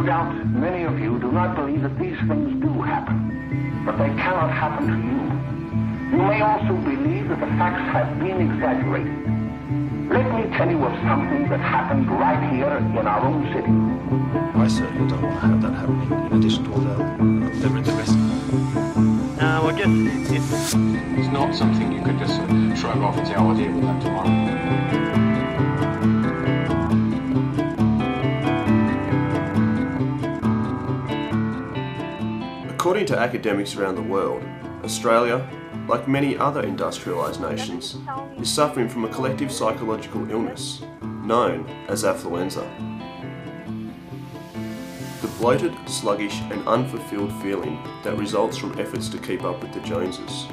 doubt many of you do not believe that these things do happen, but they cannot happen to you. You may also believe that the facts have been exaggerated. Let me tell you of something that happened right here in our own city. I certainly don't want to have that happening in addition to all the rest. I guess it's not something you could just shrug off and say, oh, I'll deal with that tomorrow. According to academics around the world, Australia, like many other industrialised nations, is suffering from a collective psychological illness known as affluenza. The bloated, sluggish and unfulfilled feeling that results from efforts to keep up with the Joneses.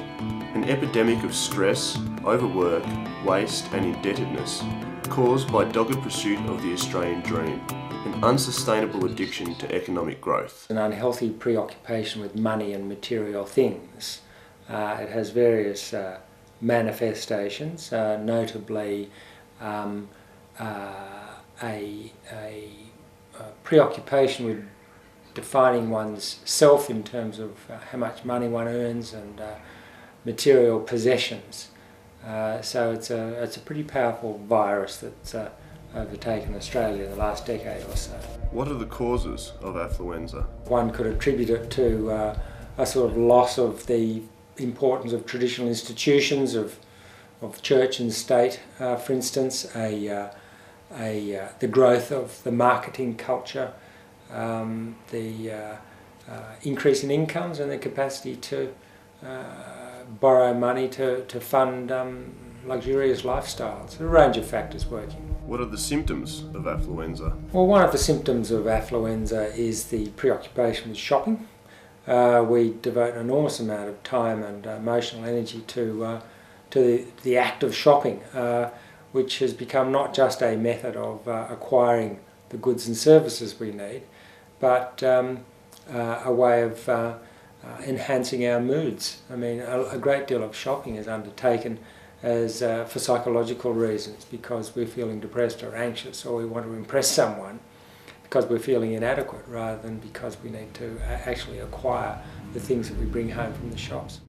An epidemic of stress, overwork, waste and indebtedness caused by dogged pursuit of the Australian dream. An unsustainable addiction to economic growth. An unhealthy preoccupation with money and material things. It has various manifestations, notably a preoccupation with defining one's self in terms of how much money one earns and material possessions. So it's a pretty powerful virus that's overtaken Australia in the last decade or so. What are the causes of affluenza? One could attribute it to a sort of loss of the importance of traditional institutions of church and state, for instance, the growth of the marketing culture, the increase in incomes and the capacity to borrow money to fund luxurious lifestyles. A range of factors working. What are the symptoms of affluenza? Well, one of the symptoms of affluenza is the preoccupation with shopping. We devote an enormous amount of time and emotional energy to the act of shopping, which has become not just a method of acquiring the goods and services we need, but a way of enhancing our moods. I mean, a great deal of shopping is undertaken as for psychological reasons, because we're feeling depressed or anxious, or we want to impress someone because we're feeling inadequate, rather than because we need to actually acquire the things that we bring home from the shops.